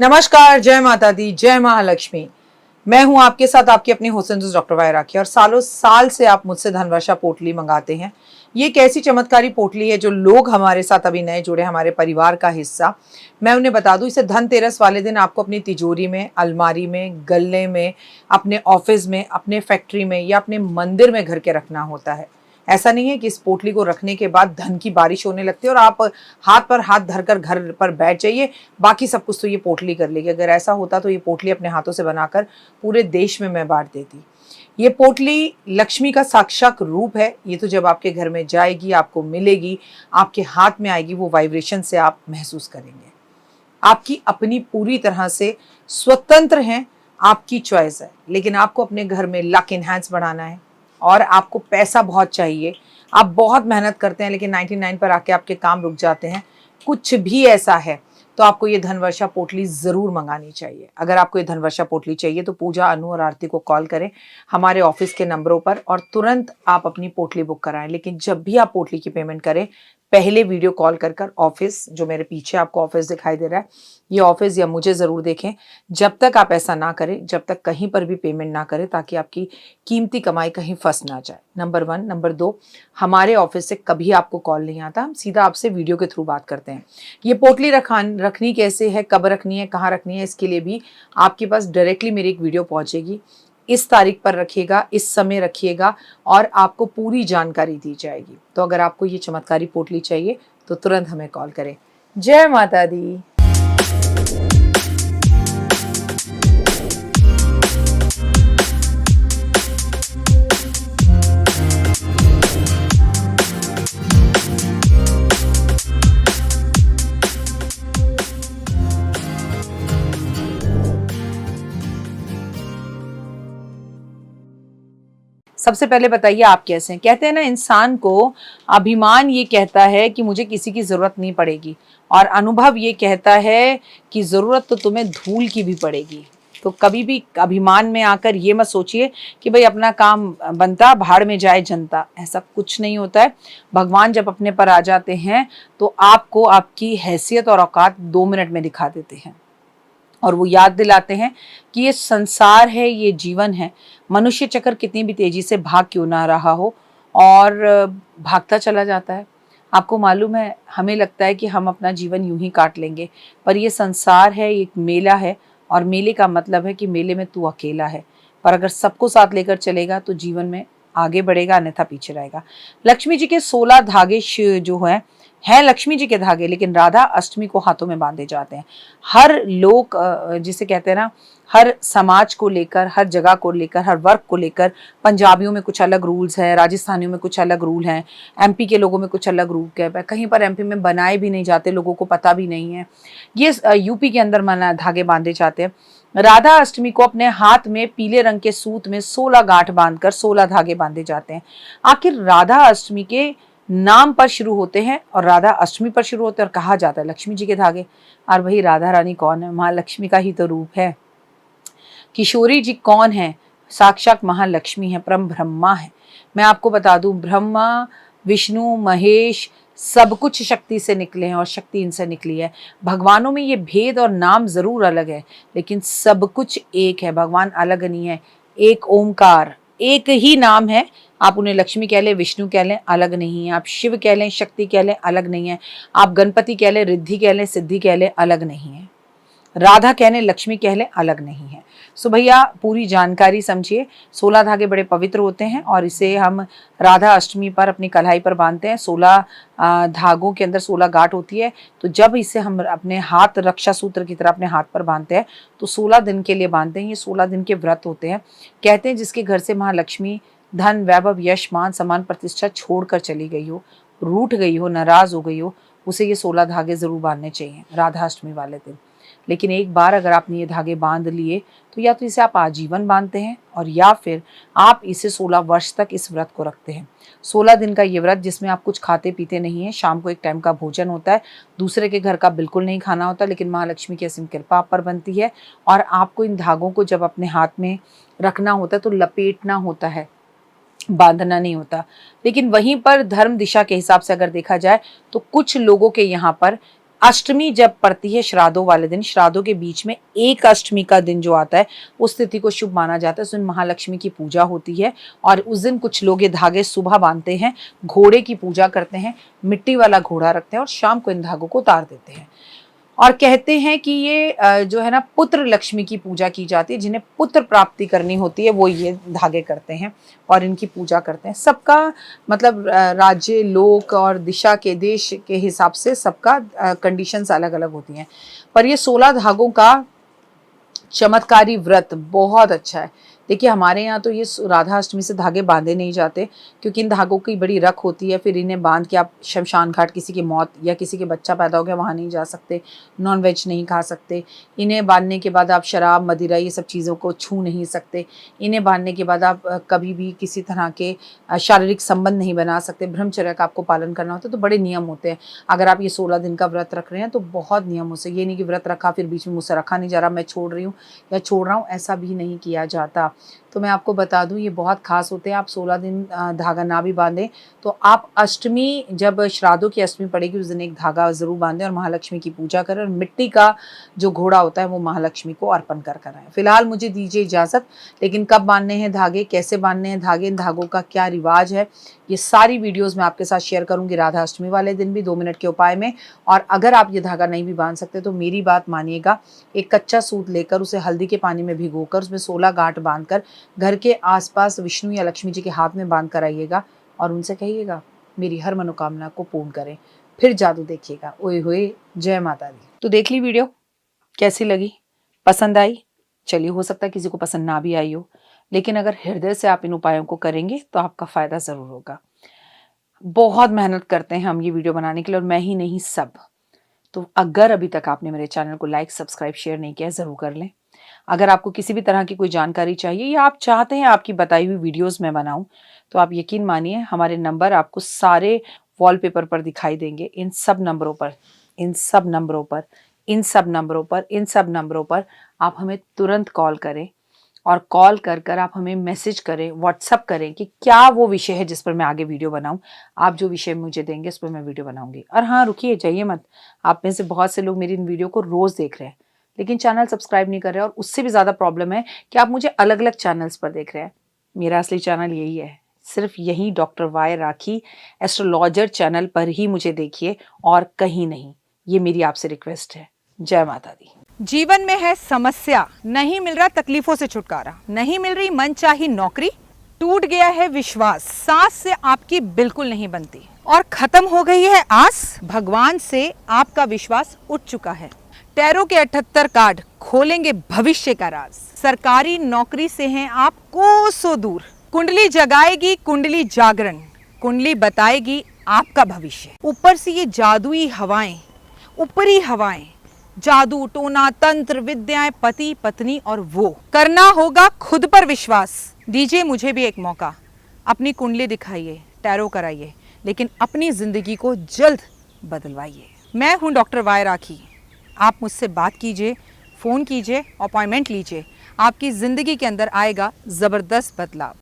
नमस्कार, जय माता दी, जय महालक्ष्मी। मैं हूं आपके साथ आपकी अपनी हुसैन डॉक्टर वाय राखी और सालों साल से आप मुझसे धनवर्षा पोटली मंगाते हैं। ये एक ऐसी चमत्कारी पोटली है जो लोग हमारे साथ अभी नए जुड़े, हमारे परिवार का हिस्सा। मैं उन्हें बता दूं, इसे धनतेरस वाले दिन आपको अपनी तिजोरी में, अलमारी में, गल्ले में, अपने ऑफिस में, अपने फैक्ट्री में या अपने मंदिर में घर के रखना होता है। ऐसा नहीं है कि इस पोटली को रखने के बाद धन की बारिश होने लगती है और आप हाथ पर हाथ धरकर घर पर बैठ जाइए, बाकी सब कुछ तो ये पोटली कर लेगी। अगर ऐसा होता तो ये पोटली अपने हाथों से बनाकर पूरे देश में मैं बांट देती। ये पोटली लक्ष्मी का साक्षात रूप है। ये तो जब आपके घर में जाएगी, आपको मिलेगी, आपके हाथ में आएगी, वो वाइब्रेशन से आप महसूस करेंगे। आपकी अपनी पूरी तरह से स्वतंत्र हैं, आपकी चॉइस है। लेकिन आपको अपने घर में लक इनहैंस बढ़ाना है और आपको पैसा बहुत चाहिए। आप बहुत मेहनत करते हैं लेकिन 99 पर आके आपके काम रुक जाते हैं। कुछ भी ऐसा है तो आपको ये धनवर्षा पोटली ज़रूर मंगानी चाहिए। अगर आपको ये धनवर्षा पोटली चाहिए तो पूजा, अनु और आरती को कॉल करें हमारे ऑफिस के नंबरों पर और तुरंत आप अपनी पोटली बुक कराएं। लेकिन जब भी आप पोटली की पेमेंट करें, पहले वीडियो कॉल कर ऑफिस, जो मेरे पीछे आपको ऑफिस दिखाई दे रहा है, ये ऑफिस या मुझे ज़रूर देखें। जब तक आप ऐसा ना करें, जब तक कहीं पर भी पेमेंट ना करें, ताकि आपकी कीमती कमाई कहीं फंस ना जाए। नंबर 1। नंबर 2, हमारे ऑफिस से कभी आपको कॉल नहीं आता, हम सीधा आपसे वीडियो के थ्रू बात करते हैं। ये पोटली रखनी कैसे है, कब रखनी है, कहाँ रखनी है, इसके लिए भी आपके पास डायरेक्टली मेरी एक वीडियो पहुँचेगी। इस तारीख पर रखिएगा, इस समय रखिएगा और आपको पूरी जानकारी दी जाएगी। तो अगर आपको ये चमत्कारी पोटली चाहिए तो तुरंत हमें कॉल करें। जय माता दी। सबसे पहले बताइए आप कैसे हैं? कहते हैं ना, इंसान को अभिमान ये कहता है कि मुझे किसी की ज़रूरत नहीं पड़ेगी और अनुभव ये कहता है कि ज़रूरत तो तुम्हें धूल की भी पड़ेगी। तो कभी भी अभिमान में आकर ये मत सोचिए कि भाई अपना काम बनता, भाड़ में जाए जनता। ऐसा कुछ नहीं होता है। भगवान जब अपने पर आ जाते हैं तो आपको आपकी हैसियत और औकात 2 मिनट में दिखा देते हैं और वो याद दिलाते हैं कि ये संसार है, ये जीवन है। मनुष्य चक्र कितनी भी तेजी से भाग क्यों ना रहा हो और भागता चला जाता है। आपको मालूम है, हमें लगता है कि हम अपना जीवन यूं ही काट लेंगे, पर ये संसार है, एक मेला है और मेले का मतलब है कि मेले में तू अकेला है। पर अगर सबको साथ लेकर चलेगा तो जीवन में आगे बढ़ेगा, अन्यथा पीछे रहेगा। लक्ष्मी जी के 16 धागे जो हैं लक्ष्मी जी के धागे, लेकिन राधा अष्टमी को हाथों में बांधे जाते हैं। हर लोग, जिसे कहते हैं ना, हर समाज को लेकर, हर जगह को लेकर, हर वर्ग को लेकर, पंजाबियों में कुछ अलग रूल्स हैं, राजस्थानियों में कुछ अलग रूल हैं, एमपी के लोगों में कुछ अलग रूल है। कहीं पर एमपी में बनाए भी नहीं जाते, लोगों को पता भी नहीं है। ये यूपी के अंदर धागे बांधे जाते हैं। राधा अष्टमी को अपने हाथ में पीले रंग के सूत में 16 गांठ बांधकर 16 धागे बांधे जाते हैं। आखिर राधा अष्टमी के नाम पर शुरू होते हैं और राधा अष्टमी पर शुरू होते हैं और कहा जाता है लक्ष्मी जी के धागे। और वही राधा रानी कौन है? महालक्ष्मी का ही तो रूप है। किशोरी जी कौन है? साक्षात महालक्ष्मी है, परम ब्रह्मा है। मैं आपको बता दूं, ब्रह्मा, विष्णु, महेश सब कुछ शक्ति से निकले हैं और शक्ति इनसे निकली है। भगवानों में ये भेद और नाम जरूर अलग है, लेकिन सब कुछ एक है। भगवान अलग नहीं है। एक ओमकार, एक ही नाम है। आप उन्हें लक्ष्मी कह लें, विष्णु कह लें, अलग नहीं है। आप शिव कह लें, शक्ति कह लें, अलग नहीं है। आप गणपति कह लें, रिद्धि कह लें, सिद्धि कह लें, अलग नहीं है। राधा कह लें, लक्ष्मी कह लें, अलग नहीं है। सो भैया पूरी जानकारी समझिए। 16 धागे बड़े पवित्र होते हैं और इसे हम राधा अष्टमी पर अपनी कलाई पर बांधते हैं। 16 धागों के अंदर 16 गांठ होती है। तो जब इसे हम अपने हाथ, रक्षा सूत्र की तरह अपने हाथ पर बांधते हैं तो 16 दिन के लिए बांधते हैं। ये 16 दिन के व्रत होते हैं। कहते हैं जिसके घर से महालक्ष्मी धन, वैभव, यश, मान, सम्मान, प्रतिष्ठा छोड़कर चली गई हो, रूठ गई हो, नाराज हो गई हो, उसे ये 16 धागे जरूर बांधने चाहिए राधा अष्टमी वाले दिन। लेकिन एक बार अगर आपने ये धागे बांध लिए तो या तो इसे आप आजीवन बांधते हैं और या फिर आप इसे 16 वर्ष तक इस व्रत को रखते हैं। 16 दिन का ये व्रत जिसमें आप कुछ खाते पीते नहीं है, शाम को एक टाइम का भोजन होता है, दूसरे के घर का बिल्कुल नहीं खाना होता, लेकिन महालक्ष्मी की असीम कृपा आप पर बनती है और आपको इन धागों को जब अपने हाथ में रखना होता है तो लपेटना होता है, बांधना नहीं होता। लेकिन वहीं पर धर्म दिशा के हिसाब से अगर देखा जाए तो कुछ लोगों के यहाँ पर अष्टमी जब पड़ती है श्राद्धों वाले दिन, श्राद्धों के बीच में एक अष्टमी का दिन जो आता है उस तिथि को शुभ माना जाता है। उस दिन महालक्ष्मी की पूजा होती है और उस दिन कुछ लोग ये धागे सुबह बांधते हैं, घोड़े की पूजा करते हैं, मिट्टी वाला घोड़ा रखते हैं और शाम को इन धागों को उतार देते हैं। और कहते हैं कि ये जो है ना पुत्र लक्ष्मी की पूजा की जाती है, जिन्हें पुत्र प्राप्ति करनी होती है वो ये धागे करते हैं और इनकी पूजा करते हैं। सबका मतलब राज्य, लोक और दिशा के देश के हिसाब से सबका कंडीशंस अलग अलग होती हैं। पर ये 16 धागों का चमत्कारी व्रत बहुत अच्छा है। देखिए हमारे यहाँ तो ये राधा अष्टमी से धागे बांधे नहीं जाते, क्योंकि इन धागों की बड़ी रख होती है। फिर इन्हें बांध के आप शमशान घाट, किसी की मौत या किसी के बच्चा पैदा हो गया वहाँ नहीं जा सकते, नॉन वेज नहीं खा सकते। इन्हें बांधने के बाद आप शराब, मदिरा, ये सब चीज़ों को छू नहीं सकते। इन्हें बांधने के बाद आप कभी भी किसी तरह के शारीरिक संबंध नहीं बना सकते। ब्रह्मचर्य का आपको पालन करना होता है, तो बड़े नियम होते हैं। अगर आप ये 16 दिन का व्रत रख रहे हैं तो बहुत नियमों से, ये नहीं कि व्रत रखा फिर बीच में मुझसे रखा नहीं जा रहा, मैं छोड़ रही हूँ या छोड़ रहा हूँ, ऐसा भी नहीं किया जाता। तो मैं आपको बता दूं ये बहुत खास होते हैं। आप 16 दिन धागा ना भी बांधें तो आप अष्टमी, जब श्राद्धों की अष्टमी पड़ेगी उस दिन एक धागा ज़रूर बांधें और महालक्ष्मी की पूजा करें और मिट्टी का जो घोड़ा होता है वो महालक्ष्मी को अर्पण कर कर आए। फिलहाल मुझे दीजिए इजाज़त, लेकिन कब बांधने हैं धागे, कैसे बांधने हैं धागे, इन धागों का क्या रिवाज है, ये सारी वीडियोज़ मैं आपके साथ शेयर करूँगी राधा अष्टमी वाले दिन भी 2 मिनट के उपाय में। और अगर आप ये धागा नहीं भी बांध सकते तो मेरी बात मानिएगा, एक कच्चा सूत लेकर उसे हल्दी के पानी में भिगोकर उसमें 16 गांठ बांधकर घर के आसपास विष्णु या लक्ष्मी जी के हाथ में बांध कर आइएगा और उनसे कहिएगा मेरी हर मनोकामना को पूर्ण करें, फिर जादू देखिएगा। ओए होए, जय माता दी। तो देख ली वीडियो, कैसी लगी, पसंद आई? चलिए, हो सकता है किसी को पसंद ना भी आई हो, लेकिन अगर हृदय से आप इन उपायों को करेंगे तो आपका फायदा जरूर होगा। बहुत मेहनत करते हैं हम ये वीडियो बनाने के लिए, और मैं ही नहीं सब। तो अगर अभी तक आपने मेरे चैनल को लाइक, सब्सक्राइब, शेयर नहीं किया, जरूर कर लें। अगर आपको किसी भी तरह की कोई जानकारी चाहिए या आप चाहते हैं आपकी बताई हुई वीडियोस मैं बनाऊं, तो आप यकीन मानिए हमारे नंबर आपको सारे वॉलपेपर पर दिखाई देंगे। इन सब नंबरों पर, इन सब नंबरों पर, इन सब नंबरों पर, इन सब नंबरों पर आप हमें तुरंत कॉल करें और कॉल कर कर आप हमें मैसेज करें, व्हाट्सअप करें कि क्या वो विषय है जिस पर मैं आगे वीडियो बनाऊं। आप जो विषय मुझे देंगे उस पर मैं वीडियो बनाऊंगी। और हाँ, रुकिए, जाइए मत। आप में से बहुत से लोग मेरी इन वीडियो को रोज़ देख रहे हैं लेकिन चैनल सब्सक्राइब नहीं कर रहे हैं, और उससे भी ज़्यादा प्रॉब्लम है कि आप मुझे अलग अलग चैनल्स पर देख रहे हैं। मेरा असली चैनल यही है, सिर्फ यही डॉक्टर वाई राखी एस्ट्रोलॉजर चैनल पर ही मुझे देखिए और कहीं नहीं। ये मेरी आपसे रिक्वेस्ट है। जय माता दी। जीवन में है समस्या, नहीं मिल रहा तकलीफों से छुटकारा, नहीं मिल रही मनचाही नौकरी, टूट गया है विश्वास, सांस से आपकी बिल्कुल नहीं बनती और खत्म हो गई है आस, भगवान से आपका विश्वास उठ चुका है। टैरो के 78 कार्ड खोलेंगे भविष्य का राज। सरकारी नौकरी से हैं आप कोसों दूर, कुंडली जगाएगी कुंडली जागरण, कुंडली बताएगी आपका भविष्य। ऊपर से ये जादुई हवाएं, ऊपरी हवाएं, जादू टोना तंत्र विद्याएं, पति पत्नी और वो, करना होगा खुद पर विश्वास। दीजिए मुझे भी एक मौका, अपनी कुंडली दिखाइए, टैरो कराइए, लेकिन अपनी जिंदगी को जल्द बदलवाइए। मैं हूं डॉक्टर वाई राखी। आप मुझसे बात कीजिए, फ़ोन कीजिए, अपॉइंटमेंट लीजिए, आपकी ज़िंदगी के अंदर आएगा ज़बरदस्त बदलाव।